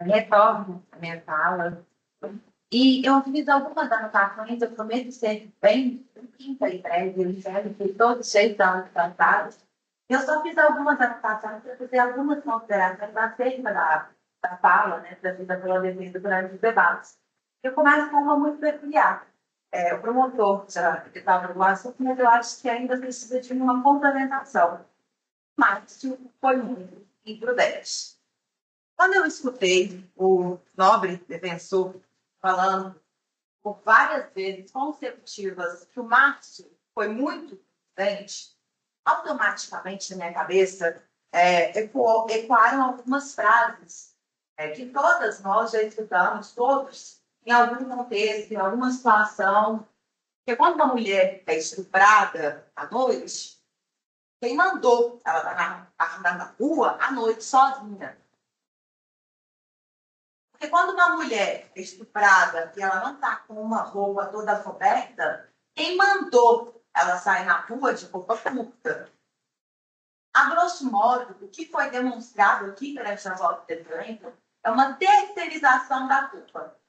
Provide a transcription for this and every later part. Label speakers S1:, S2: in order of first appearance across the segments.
S1: Retorno à minha fala. E eu fiz algumas anotações, eu prometo ser bem sucinta e breve, eu espero que todos sejam cansados. Eu só fiz algumas anotações para fazer algumas considerações acerca da fala, né, trazida pela defesa durante os debates. Eu começo com uma muito peculiar. O promotor já estava no assunto, mas eu acho que ainda precisa de uma complementação. Márcio foi muito imprudente. Quando eu escutei o nobre defensor falando por várias vezes consecutivas que o Márcio foi muito prudente, automaticamente na minha cabeça ecoaram algumas frases que todas nós já escutamos, todos, em algum contexto, em alguma situação. Porque quando uma mulher é estuprada à noite, quem mandou ela estar na rua à noite sozinha? Porque quando uma mulher é estuprada e ela não está com uma roupa toda coberta, quem mandou ela sair na rua de roupa curta? A grosso modo, o que foi demonstrado aqui perante a voz do depoimento é uma terceirização da culpa.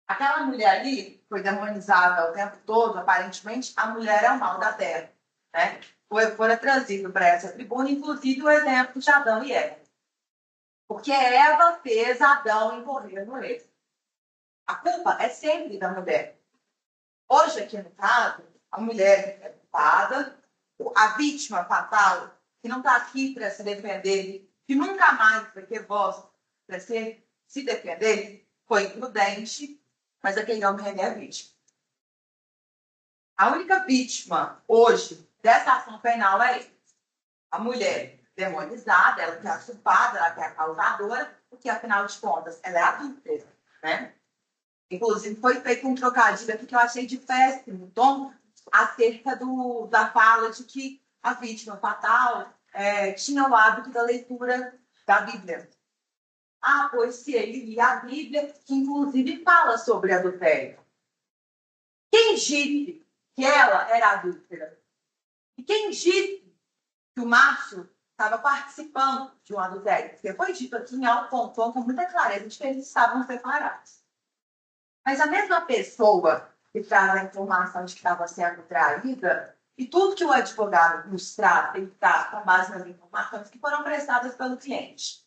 S1: Aquela mulher ali foi demonizada o tempo todo, aparentemente, a mulher é o mal da terra. Né? Foi trazido para essa tribuna, inclusive, o exemplo de Adão e Eva. Porque Eva fez Adão incorrer no erro. A culpa é sempre da mulher. Hoje, aqui no caso, a mulher é culpada, a vítima fatal, que não está aqui para se defender, que nunca mais vai ter voz para se defender, foi imprudente, mas aquele homem é a vítima. A única vítima hoje dessa ação penal é ele. A mulher demonizada, ela que é a culpada, ela que é a causadora, porque afinal de contas ela é adúltera, né? Inclusive, foi feito um trocadilho aqui que eu achei de péssimo tom acerca da fala de que a vítima fatal tinha o hábito da leitura da Bíblia. Ah, pois se ele lia a Bíblia, que inclusive fala sobre adultério. Quem disse que ela era adúltera? E quem disse que o Márcio estava participando de um adultério? Porque foi dito aqui em alto tom, com muita clareza, de que eles estavam separados. Mas a mesma pessoa que traz a informação de que estava sendo traída, e tudo que o advogado nos traz tem que estar com base nas informações que foram prestadas pelo cliente.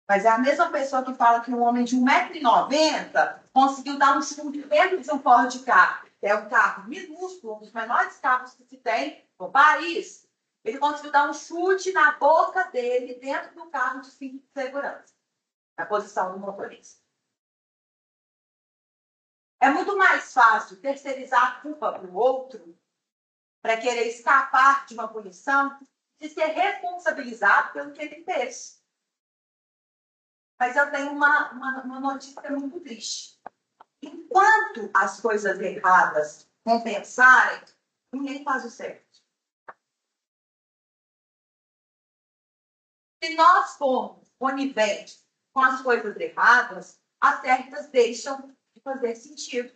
S1: Mas é a mesma pessoa que fala que um homem de 1,90 m conseguiu dar um chute dentro de um Ford Ka, que é um carro minúsculo, um dos menores carros que se tem no país. Ele conseguiu dar um chute na boca dele dentro do carro de cinto de segurança, na posição do motorista. É muito mais fácil terceirizar a culpa para o outro, para querer escapar de uma punição, de ser responsabilizado pelo que ele fez. Mas eu tenho uma notícia muito triste. Enquanto as coisas erradas compensarem, ninguém faz o certo. Se nós formos coniventes com as coisas erradas, as certas deixam de fazer sentido.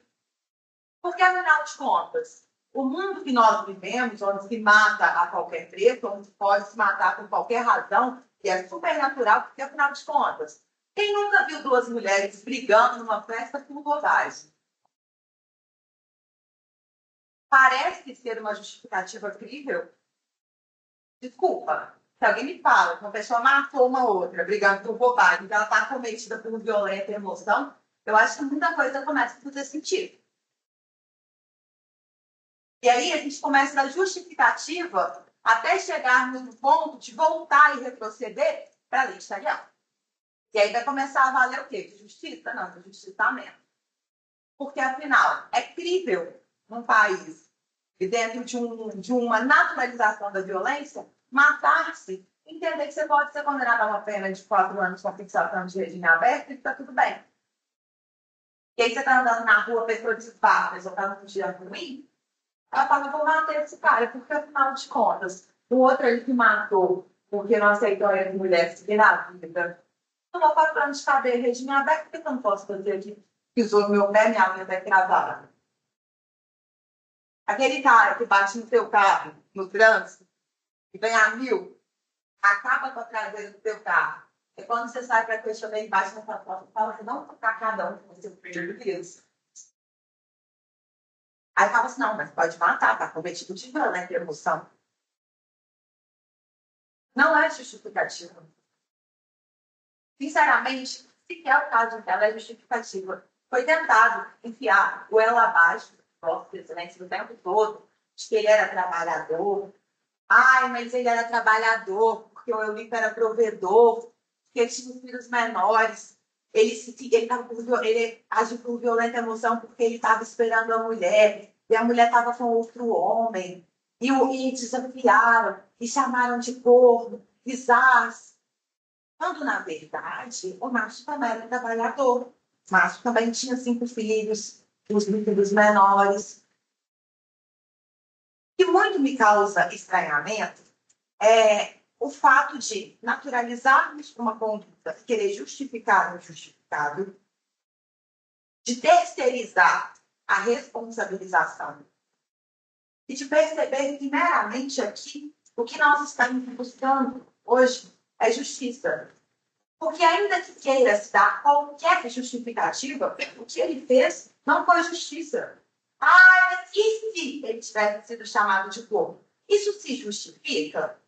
S1: Porque, afinal de contas, o mundo que nós vivemos, onde se mata a qualquer preço, onde se pode se matar por qualquer razão, que é supernatural, porque, afinal de contas, quem nunca viu duas mulheres brigando numa festa por bobagem? Parece ser uma justificativa crível? Desculpa, se alguém me fala que uma pessoa matou uma outra brigando por bobagem, que ela está cometida por violência e emoção, eu acho que muita coisa começa a fazer sentido. E aí a gente começa na justificativa até chegarmos no ponto de voltar e retroceder para a lei exterior. E aí vai começar a valer o quê? De justiça? Não, de justiçamento. Porque, afinal, é crível num país e dentro de uma naturalização da violência, matar-se, entender que você pode ser condenado a uma pena de 4 anos com fixação de regime aberto e está tudo bem. E aí você está andando na rua, a pessoa dispara, a pessoa está num dia ruim, ela fala, vou matar esse cara, porque afinal de contas, o outro ele que matou porque não aceitou as mulheres seguir na vida. Eu vou 4 anos de cadeia, regime aberto, por que eu não posso fazer aqui? Pisou no meu pé, minha unha vai cravada. Aquele cara que bate no seu carro, no trânsito, e vem a 1000, acaba com a traseira do seu carro, E quando você sai para questionar embaixo na sua foto, fala que não tocar cada um com o seu prejuízo. Aí fala assim, não, mas pode matar, tá cometido de violência e emoção. Não é justificativa. Sinceramente, sequer o caso dela é justificativa. Foi tentado enfiar o ela abaixo, Vossa Excelência, o tempo todo, de que ele era trabalhador. Ai, mas ele era trabalhador, porque o Eurico era provedor, porque ele tinha filhos menores. Ele agiu por violenta emoção porque ele estava esperando a mulher, e a mulher estava com outro homem. E desafiaram, e chamaram de corno, e zaz. Quando, na verdade, o Márcio também era trabalhador. O Márcio também tinha 5 filhos, os filhos menores. O que muito me causa estranhamento é o fato de naturalizarmos uma conduta, querer justificar o injustificável, de terceirizar a responsabilização e de perceber que, meramente aqui, o que nós estamos buscando hoje é justiça. Porque ainda que queira se dar qualquer justificativa, o que ele fez não foi justiça. Ah, mas e se ele tivesse sido chamado de corpo? Isso se justifica?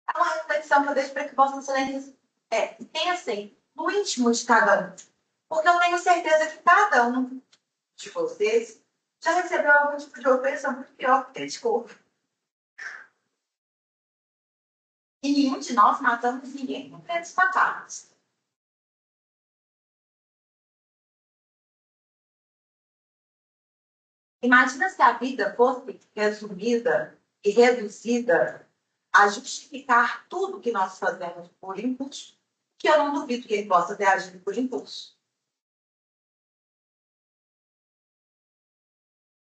S1: É uma reflexão que eu deixo para que Vossa Excelência pensem no íntimo de cada um. Porque eu tenho certeza que cada um de vocês já recebeu algum tipo de ofensa muito pior que esse corpo. E nenhum de nós matamos ninguém com três facadas. Imagina se a vida fosse resumida e reduzida a justificar tudo que nós fazemos por impulso, que eu não duvido que ele possa ter agido por impulso.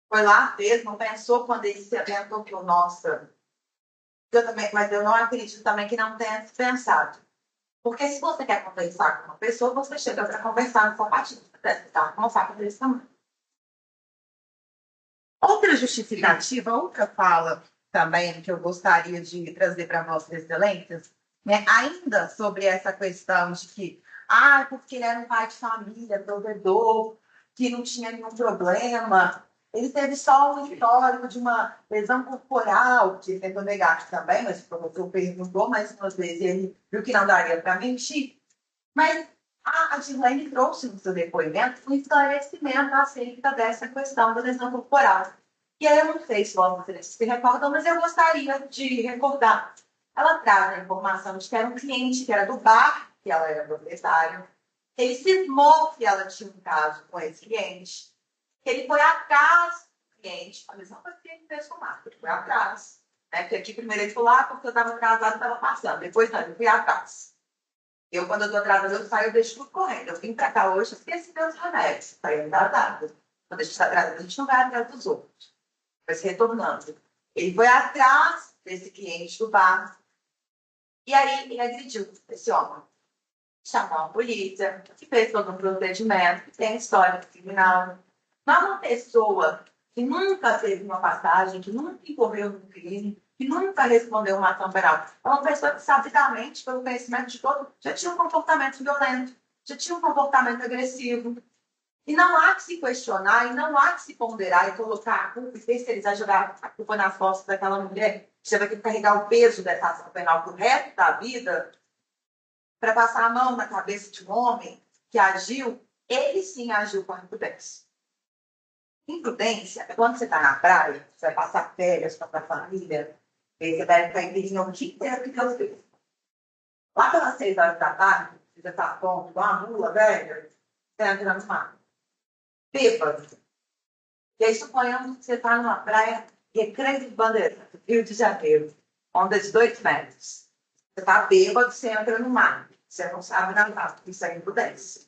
S1: Foi lá, fez, não pensou quando ele se aventou que o nosso. Mas eu não acredito também que não tenha pensado. Porque se você quer conversar com uma pessoa, você chega para conversar no formatinho. Tá? Com uma faca desse tamanho. Outra justificativa, outra fala também que eu gostaria de trazer para Vossas Excelências, né, ainda sobre essa questão de que, porque ele era um pai de família, provedor, que não tinha nenhum problema, ele teve só um histórico de uma lesão corporal, que ele tentou negar também, mas o professor perguntou mais uma vez e ele viu que não daria para mentir. Mas a Gilene trouxe no seu depoimento um esclarecimento acerca dessa questão da lesão corporal. E aí eu não sei se vocês se recordam, mas eu gostaria de recordar. Ela traz a informação de que era um cliente que era do bar, que ela era proprietária. Ele cismou que ela tinha um caso com esse cliente. Que ele foi atrás do cliente. A mesma coisa que ele fez com o Marco. Ele foi atrás. Né? Porque aqui primeiro ele falou, porque eu estava atrasado, estava passando. Depois não, ele foi atrás. Eu, quando eu estou atrasada, eu saio, eu deixo tudo correndo. Eu vim para cá hoje, esqueci meus remédios. Saí atrasada. Quando a gente está atrasado, a gente não vai atrás dos outros. Vai se retornando. Ele foi atrás desse cliente do bar. E aí ele agrediu esse homem. Chamou a polícia, que fez todo um procedimento, que tem história criminal. Mas uma pessoa que nunca teve uma passagem, que nunca incorreu no crime, que nunca respondeu uma ação penal, é uma pessoa que, sabidamente, pelo conhecimento de todo, já tinha um comportamento violento, já tinha um comportamento agressivo. E não há que se questionar, e não há que se ponderar e colocar a culpa e terceirizar, jogar a culpa nas costas daquela mulher, que você vai ter que carregar o peso dessa ação penal pro resto da vida, para passar a mão na cabeça de um homem que agiu, ele sim agiu com imprudência. Imprudência é quando você está na praia, você vai passar férias com a sua família, e você deve estar entendendo o dia inteiro que Deus fez. Lá pelas 6 horas da tarde, você já está pronto, igual uma mula velha, você entra no mar. Bêbado. E aí, suponhamos que você está numa praia, Recreio de Bandeira, Rio de Janeiro, onda de 2 metros. Você está bêbado, você entra no mar. Você não sabe nadar, isso é imprudência.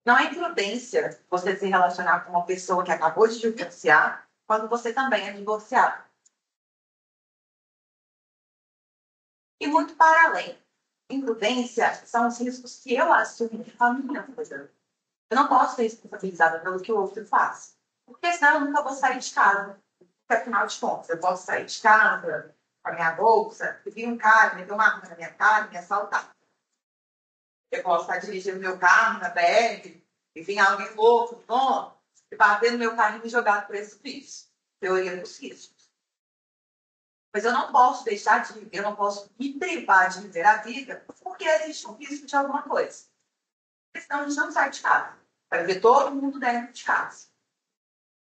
S1: Não é imprudência você se relacionar com uma pessoa que acabou de divorciar, quando você também é divorciado. E muito para além. Imprudência são os riscos que eu assumo com a minha vida. Eu não posso ser responsabilizada pelo que o outro faz. Porque senão eu nunca vou sair de casa. Porque, afinal de contas, eu posso sair de casa com a minha bolsa e vir um cara, meter uma arma na minha cara e me assaltar. Eu posso estar dirigindo meu carro na BR e vir alguém louco, bom, e bater no meu carro e me jogar no precipício. Teoria dos riscos. Mas eu não posso deixar de viver, eu não posso me privar de viver a vida porque existe um risco de alguma coisa. Senão a gente não sai de casa. Vai ver todo mundo dentro de casa.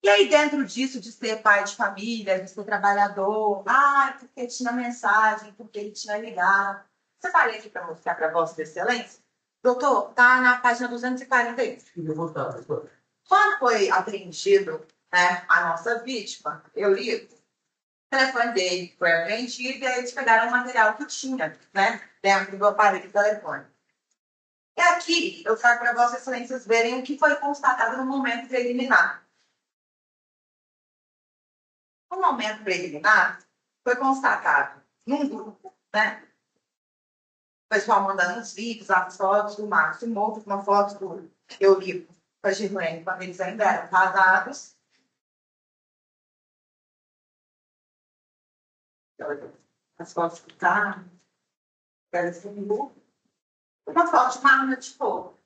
S1: E aí, dentro disso, de ser pai de família, de ser trabalhador, porque tinha mensagem, porque ele tinha ligado. Separei aqui para mostrar para Vossa Excelência. Doutor, está na página 241. Quando foi apreendido, né, a nossa vítima, Eurico, o telefone dele foi apreendido e aí eles pegaram o material que tinha, né, dentro do aparelho de telefone. E aqui eu trago para Vossas Excelências verem o que foi constatado no momento preliminar. No momento preliminar, foi constatado num grupo, né? O pessoal mandando os vídeos, as fotos do Márcio Monte, uma foto do Eurico com a Girlene, quando eles ainda eram casados. As fotos do carro, uma foto de uma arma de fogo.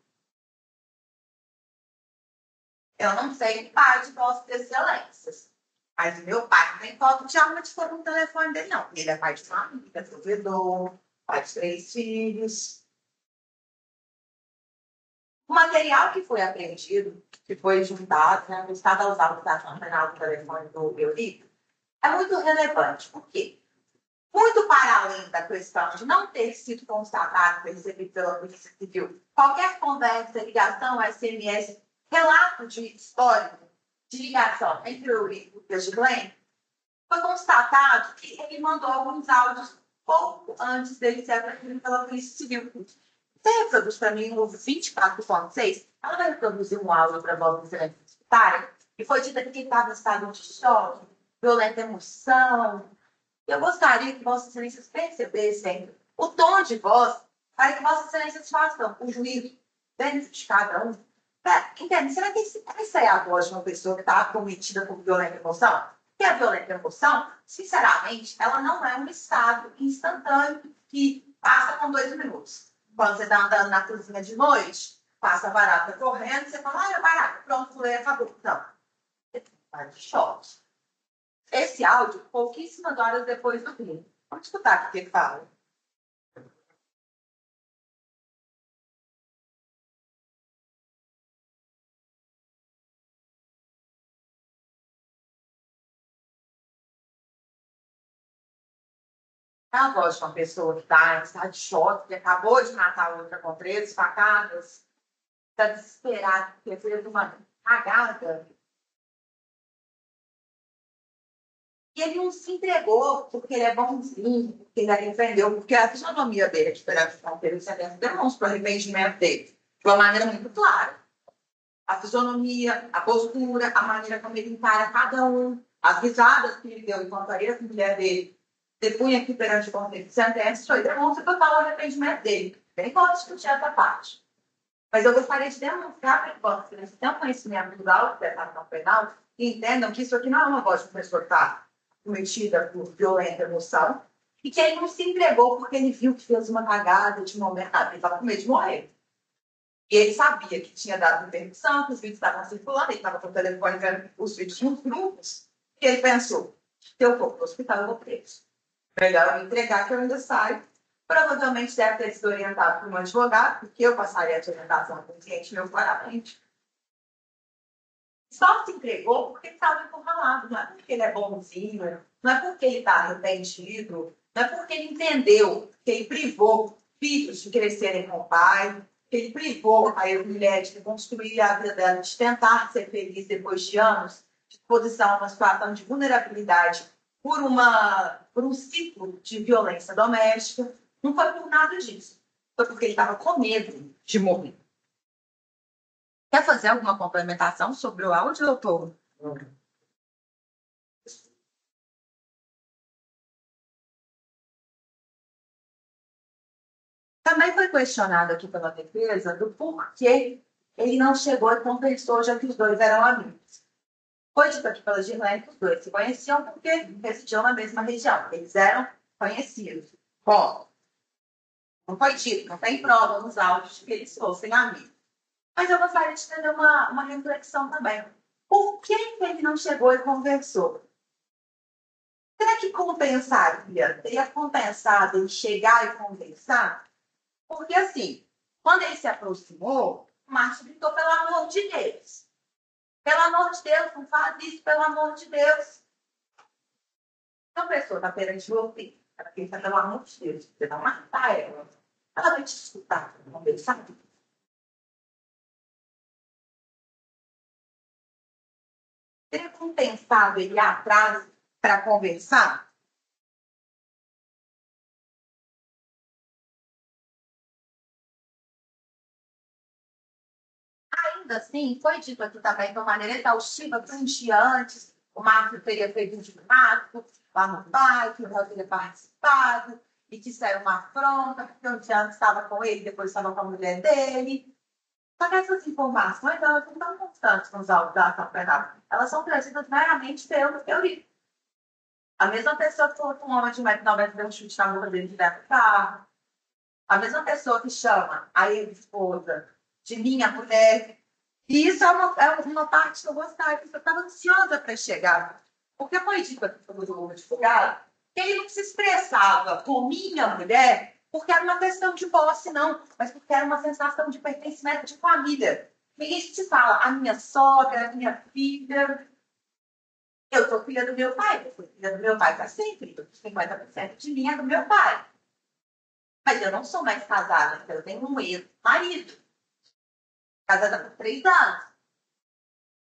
S1: Eu não sei o pai de Vossas Excelências, mas meu pai não tem foto de arma de fogo no telefone dele, não. Ele é pai de família, provedor, pai de 3 filhos. O material que foi apreendido, que foi juntado, né, no estado usado da penal do telefone do Eurico, é muito relevante. Por quê? Muito para além da questão de não ter sido constatado, recebido pela Polícia Civil, qualquer conversa, ligação, SMS, relato de histórico de ligação entre o Eurico e a Girlene, foi constatado que ele mandou alguns áudios pouco antes dele ser apreendido pela Polícia Civil. Você reproduz para mim o 24.6? Ela vai reproduzir um áudio para Vossa Excelência escutarem. E foi dito que ele estava em estado de choque, violenta emoção. Eu gostaria que Vossas Excelências percebessem o tom de voz para que Vossas Excelências façam o juízo dentro de cada um. Entende? Será que essa é a voz de uma pessoa que está acometida por violenta emoção? Porque a violenta emoção, sinceramente, ela não é um estado instantâneo que passa com 2 minutos. Quando você está andando na cozinha de noite, passa a barata correndo, você fala, é barata, pronto, pulei, acabou. Não. Você está de choque. Esse áudio, pouquíssimas horas depois do crime. Vamos escutar o que ele fala. É a voz de uma pessoa que está em estado de choque, que acabou de matar outra com 13 facadas, está desesperado, porque fez uma cagada. E ele não se entregou porque ele é bonzinho, porque ele arrependeu, porque a fisionomia dele, diferente do Pedro Sedento, demonstra o arrependimento dele de uma maneira muito clara. A fisionomia, a postura, a maneira como ele encara cada um, as risadas que ele deu enquanto a ex-mulher dele depunha aqui perante o Conselho de Sentença, isso aí demonstra total arrependimento dele. Nem pode discutir essa parte. Mas eu gostaria de demonstrar para que vocês tenham conhecimento da autoprestação penal e entendam que isso aqui não é uma voz de uma pessoa que está cometida por violenta emoção e que ele não se entregou porque ele viu que fez uma cagada de momento, ele estava com medo de morrer. E ele sabia que tinha dado interrupção, que os vídeos estavam circulando, ele estava com o telefone vendo os vídeos nos grupos, e ele pensou, se eu for para o hospital, eu vou preso. Melhor eu entregar que eu ainda saio. Provavelmente deve ter sido orientado por um advogado, porque eu passaria a orientação para o cliente meu claramente. Só se entregou porque ele estava encurralado, não é porque ele é bonzinho, não é porque ele está arrependido, não é porque ele entendeu que ele privou filhos de crescerem com o pai, que ele privou a mulher de construir a vida dela, de tentar ser feliz depois de anos de exposição a uma situação de vulnerabilidade por um ciclo de violência doméstica. Não foi por nada disso. Foi porque ele estava com medo de morrer. Quer fazer alguma complementação sobre o áudio, doutor? Também foi questionado aqui pela defesa do porquê ele não chegou e conversou, já que os dois eram amigos. Foi dito aqui pela Girlene que os dois se conheciam porque residiam na mesma região. Eles eram conhecidos. Bom, não foi dito, não tem prova nos autos de que eles fossem amigos. Mas eu gostaria de ter uma reflexão também. Por que ele não chegou e conversou? Será que compensaria? Teria compensado ele chegar e conversar? Porque, assim, quando ele se aproximou, o Márcio gritou, pelo amor de Deus. Pelo amor de Deus, não faz isso, pelo amor de Deus. Então, a pessoa está perante você, ela pensa, pelo amor de Deus, você vai matar ela. Ela vai te escutar, conversar. Teria compensado ele ir atrás para conversar? Ainda assim, foi dito aqui também de uma maneira exaustiva que um dia antes o Marco teria feito um churrasco lá no pai, que o réu teria participado, e que isso era uma afronta, porque um dia antes estava com ele, depois estava com a mulher dele. Só que essas informações, elas não estão constantes nos autos da ação penal. Elas são trazidas meramente pelo teoria. A mesma pessoa que falou que um homem de 1,90 m deu um chute na boca dele direto do carro. A mesma pessoa que chama a ex-esposa de minha mulher. E isso é uma parte que eu gostaria, que eu estava ansiosa para chegar. Porque foi dito aqui pelo advogado que ele não se expressava com minha mulher porque era uma questão de posse, não, mas porque era uma sensação de pertencimento de família. Ninguém te fala, a minha sogra, a minha filha. Eu sou filha do meu pai, eu sou filha do meu pai para sempre. 50% de mim é do meu pai. Mas eu não sou mais casada, então eu tenho um ex-marido, casada por 3 anos.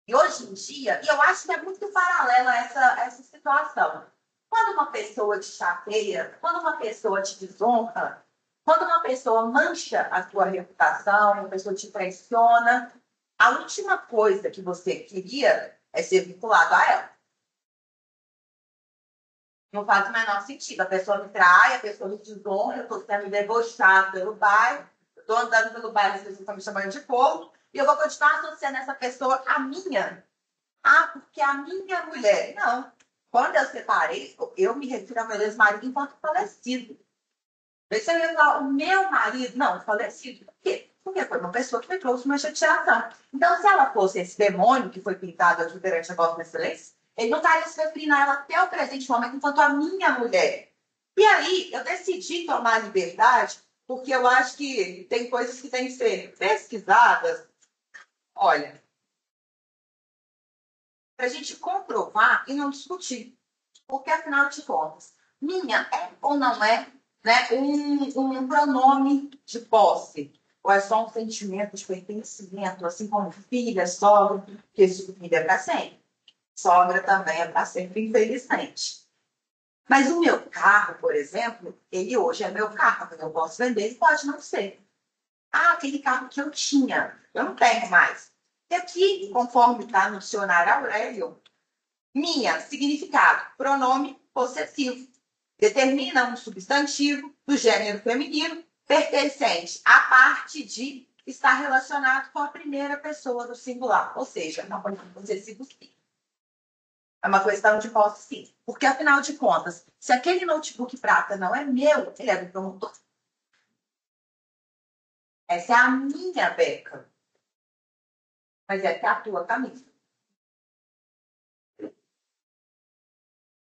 S1: E hoje em dia, e eu acho que é muito paralela essa situação. Quando uma pessoa te chateia, quando uma pessoa te desonra, quando uma pessoa mancha a sua reputação, uma pessoa te pressiona, a última coisa que você queria é ser vinculado a ela. Não faz o menor sentido. A pessoa me trai, a pessoa me desonra, eu estou sendo debochado pelo bairro, eu estou andando pelo bairro, as pessoas estão me chamando de corno, e eu vou continuar associando essa pessoa à minha. Ah, porque a minha mulher. Não. Quando eu separei, eu me refiro ao meu ex-marido enquanto falecido. Se eu ia falar o meu marido, não, falecido. Por quê? Porque foi uma pessoa que me trouxe uma chateação. Então, se ela fosse esse demônio que foi pintado aqui durante a vossa excelência, ele não estaria se referindo a ela até o presente momento enquanto a minha mulher. E aí, eu decidi tomar liberdade, porque eu acho que tem coisas que têm que ser pesquisadas. Olha, para a gente comprovar e não discutir. Porque, afinal de contas, minha é ou não é, né, um pronome de posse? Ou é só um sentimento de pertencimento, assim como filha, sogra, que esse filho é para sempre. Sogra também é para sempre, infelizmente. Mas o meu carro, por exemplo, ele hoje é meu carro, eu posso vender, ele pode não ser. Ah, aquele carro que eu tinha, eu não tenho mais. E aqui, conforme está no dicionário Aurélio, minha, significado, pronome possessivo. Determina um substantivo do gênero feminino pertencente à parte de estar relacionado com a primeira pessoa do singular. Ou seja, não pode ser possessivo sim. É uma questão de posse sim. Porque, afinal de contas, se aquele notebook prata não é meu, ele é do promotor. Essa é a minha beca. Mas é que é a tua camisa.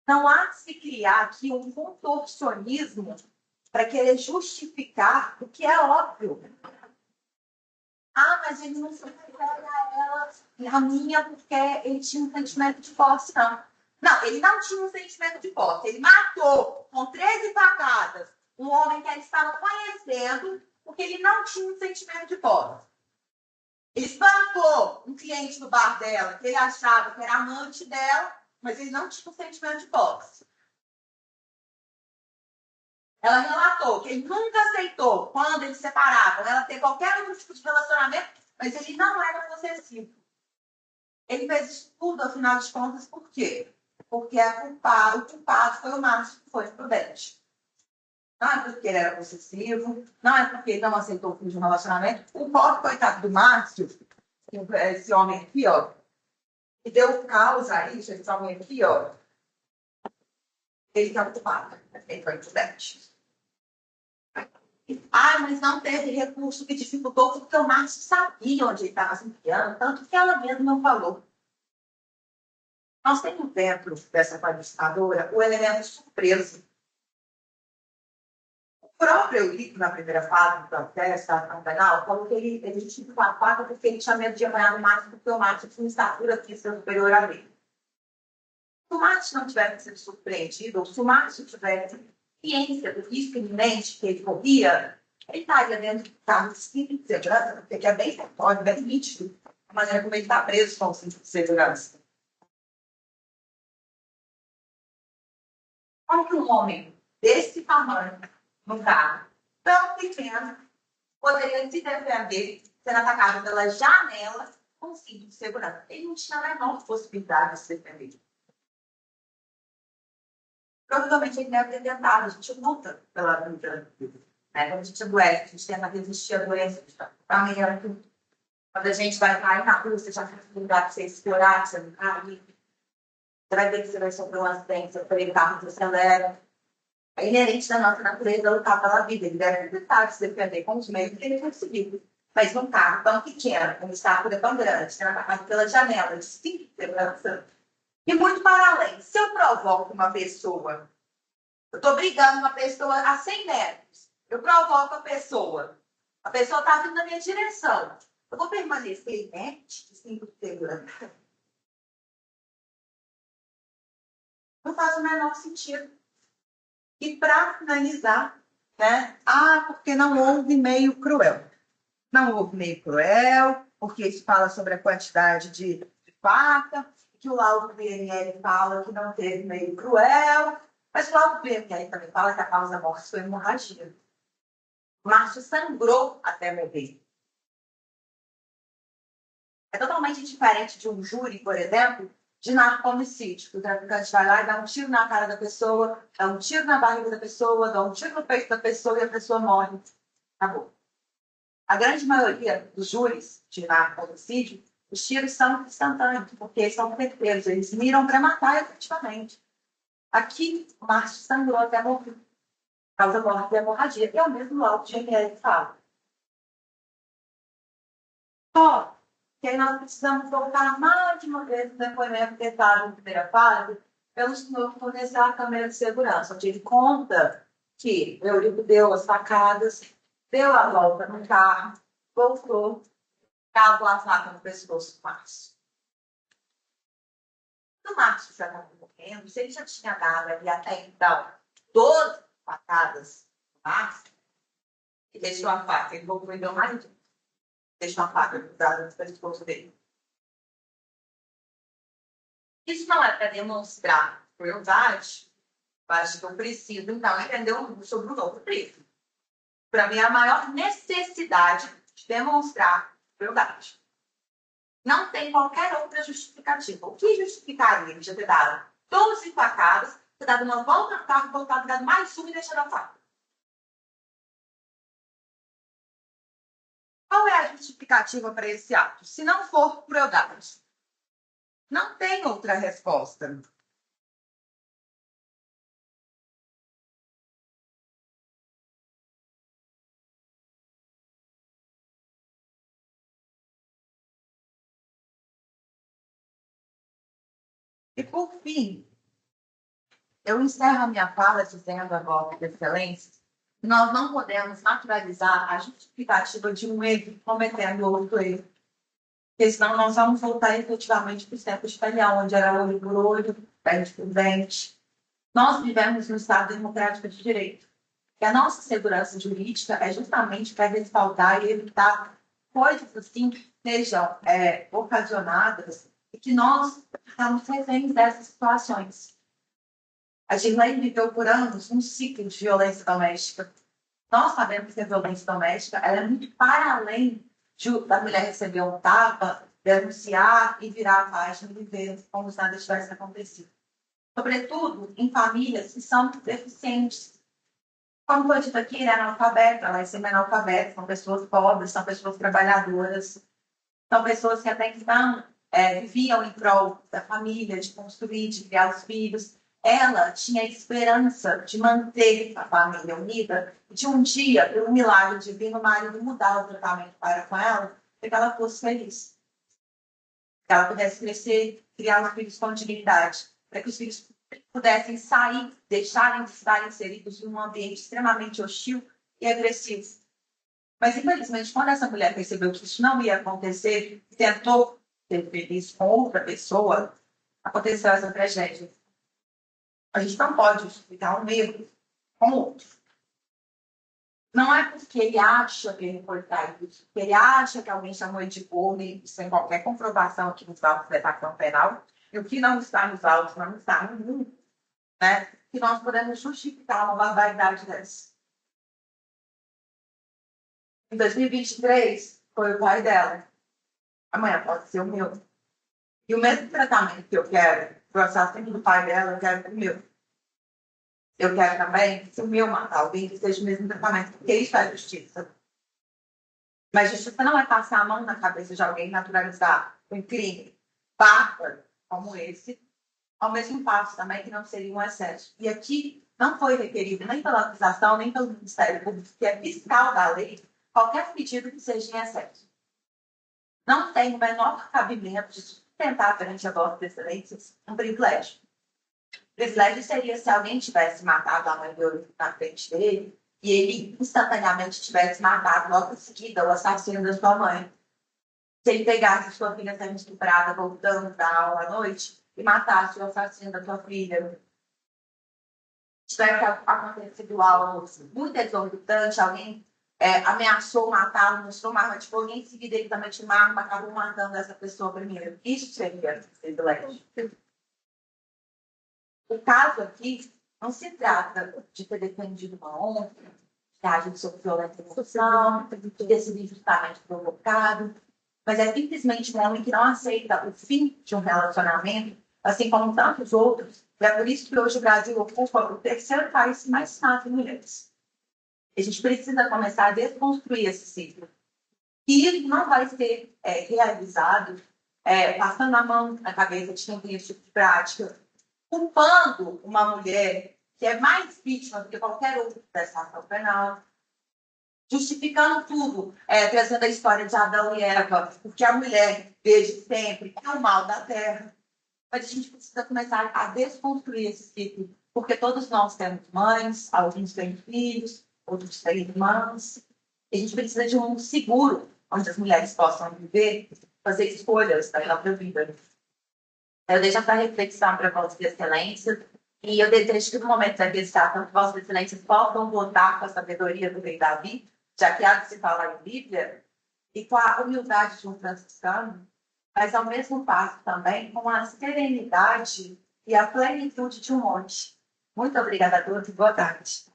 S1: Não há de se criar aqui um contorcionismo para querer justificar o que é óbvio. Ah, mas ele não se refere a ela, a minha, porque ele tinha um sentimento de posse, não. Não, ele não tinha um sentimento de posse. Ele matou com 13 facadas um homem que ele estava conhecendo, porque ele não tinha um sentimento de posse. Ele espancou um cliente do bar dela, que ele achava que era amante dela, mas ele não tinha um sentimento de posse. Ela relatou que ele nunca aceitou, quando eles separavam, ela ter qualquer outro tipo de relacionamento, mas ele não era possessivo. Ele fez isso tudo, afinal de contas, por quê? Porque o culpado foi o Márcio, que foi imprudente. Não é porque ele era possessivo, não é porque ele não aceitou o fim de um relacionamento. O pobre coitado do Márcio, esse homem aqui, ó, E deu causa a isso, eles estavam aqui, ó. Ele está ocupado, ele foi estudante. Ah, mas não teve recurso que dificultou, porque o Márcio sabia onde ele estava se enfiando, tanto que ela mesma falou. Nós temos dentro dessa qualificadora o elemento surpresa. O próprio Eurico, na primeira fase do processo da penal, falou que ele justificou a faca porque ele tinha medo de apanhar no Márcio, porque o Márcio tinha uma estatura física superior a ele. Se o Márcio não tivesse sido surpreendido, ou se o Márcio tivesse ciência do risco iminente que ele corria, ele estaria dentro do carro de cinto de segurança, porque é bem forte, bem nítido a maneira como ele está preso com o cinto de segurança. Como que um homem desse tamanho, num carro tão pequeno, poderia se defender sendo atacado pela janela com cinto de segurança? Ele não tinha a menor possibilidade de se defender. Provavelmente ele deve ter tentado, a gente luta pela vida. Né? Quando a gente adoece, a gente tenta resistir à doença. Amanhã, quando a gente vai cair na rua, você já tem lugar de você explorar, você não cair. Você vai ver que você vai sofrer um acidente, você vai o carro, você acelera. É inerente da nossa natureza lutar pela vida. Ele deve tentar se defender com os meios que ele conseguiu. Mas num carro tão pequeno, com uma estatura tão grande, sendo atacado pela janela, de 5 segurança, e muito para além. Se eu provoco uma pessoa, eu estou brigando com uma pessoa a 100 metros, eu provoco a pessoa está vindo na minha direção, eu vou permanecer inerte de 5 segurança? Não faz o menor sentido. E para finalizar, né? Porque não houve meio cruel. Não houve meio cruel, porque isso fala sobre a quantidade de faca, que o laudo do IML fala que não teve meio cruel, mas o laudo do IML também fala que a causa da morte foi hemorragia. O Márcio sangrou até morrer. É totalmente diferente de um júri, por exemplo, de narco-homicídio. O traficante vai lá e dá um tiro na cara da pessoa, dá um tiro na barriga da pessoa, dá um tiro no peito da pessoa e a pessoa morre. Acabou. A grande maioria dos júris de narco-homicídio, os tiros são instantâneos, porque são certeiros, eles miram para matar efetivamente. Aqui, o Márcio sangrou até morrer. Causa morte de hemorragia. E é o mesmo laudo de GNL que fala. Só que aí nós precisamos voltar mais de uma vez no depoimento tentado na primeira fase pelo senhor que forneceu a câmera de segurança, onde ele conta que o Eurico deu as facadas, deu a volta no carro, voltou, cavou a faca no pescoço do Márcio. O Márcio já estava morrendo, se ele já tinha dado ali até então 12 facadas no Márcio, e deixou a faca, ele voltou e deu mais um. Deixou a faca cruzada no pescoço dele. Isso não é para demonstrar crueldade, mas que eu preciso, então, entender sobre o novo livro. Para mim, a maior necessidade de demonstrar crueldade. Não tem qualquer outra justificativa. O que justificaria de ter dado 12 facadas, ter dado uma volta no carro, voltado, dado mais uma e deixado a faca? Qual é a justificativa para esse ato? Se não for crueldade. Não tem outra resposta. E, por fim, eu encerro a minha fala dizendo agora, Vossa Excelência, que nós não podemos naturalizar a justificativa de um erro cometendo outro erro. Porque senão nós vamos voltar efetivamente para os tempos de Daniel, onde era olho por olho, dente por dente. Nós vivemos no Estado democrático de direito. E a nossa segurança jurídica é justamente para respaldar e evitar coisas assim que sejam ocasionadas e que nós estamos reféns dessas situações. A Girlene viveu por anos um ciclo de violência doméstica. Nós sabemos que a violência doméstica ela é muito para além da mulher receber um tapa, denunciar e virar a página e viver como se nada tivesse acontecido. Sobretudo em famílias que são deficientes. Como foi dito aqui, ele é analfabeto, ela é semi-analfabeta, são pessoas pobres, são pessoas trabalhadoras, são pessoas que até então viviam em prol da família, de construir, de criar os filhos. Ela tinha esperança de manter a família unida e de um dia, por um milagre divino, o marido mudar o tratamento para com ela, para que ela fosse feliz. Que ela pudesse crescer, criar os filhos com dignidade, para que os filhos pudessem sair, deixarem de estar inseridos em um ambiente extremamente hostil e agressivo. Mas, infelizmente, quando essa mulher percebeu que isso não ia acontecer e tentou ser feliz com outra pessoa, aconteceu essa tragédia. A gente não pode justificar um erro com o outro. Não é porque ele acha que ele foi traído, porque ele acha que alguém chamou ele de corno, sem qualquer comprovação aqui nos autos da ação penal, e o que não está nos autos, não está no mundo, né? Que nós podemos justificar uma barbaridade dessa. Em 2023, foi o pai dela. Amanhã pode ser o meu. E o mesmo tratamento que eu quero para o assassino do pai dela, eu quero para o meu. Eu quero também, se o meu matar alguém, que seja o mesmo tratamento, porque isso é justiça. Mas justiça não é passar a mão na cabeça de alguém e naturalizar um crime bárbaro como esse, ao mesmo passo também que não seria um excesso. E aqui não foi requerido nem pela acusação, nem pelo Ministério Público, que é fiscal da lei, qualquer pedido que seja em excesso. Não tem o menor cabimento de sustentar perante a Vossa Excelência um privilégio. O privilégio seria se alguém tivesse matado a mãe dele na frente dele e ele instantaneamente tivesse matado logo em seguida o assassino da sua mãe. Se ele pegasse sua filha sendo estuprada voltando da aula à noite e matasse o assassino da sua filha. Tivesse acontecido algo muito exorbitante, alguém ameaçou matá-lo, mostrou uma arma de fogo e em seguida ele também tinha uma arma, acabou matando essa pessoa primeiro. Isso seria privilégio. O caso aqui não se trata de ter defendido uma honra, de ter agido sob violência emocional, de ter sido injustamente provocado, mas é simplesmente um homem que não aceita o fim de um relacionamento, assim como tantos outros. E é por isso que hoje o Brasil ocupa o terceiro país que mais mata mulheres. A gente precisa começar a desconstruir esse ciclo. E isso não vai ser realizado passando a mão na cabeça de quem tem esse tipo de prática, culpando uma mulher que é mais vítima do que qualquer outra dessa ação penal, justificando tudo, trazendo a história de Adão e Eva, porque a mulher, desde sempre, é o mal da terra. Mas a gente precisa começar a desconstruir esse ciclo, porque todos nós temos mães, alguns têm filhos, outros têm irmãs. E a gente precisa de um mundo seguro, onde as mulheres possam viver, fazer escolhas da própria vida. Eu deixo essa reflexão para Vossa Excelência e eu desejo que no momento da visitação, Vossa Excelência possam votar com a sabedoria do rei Davi, já que há de se falar em Bíblia, e com a humildade de um franciscano, mas ao mesmo passo também com a serenidade e a plenitude de um monte. Muito obrigada a todos e boa tarde.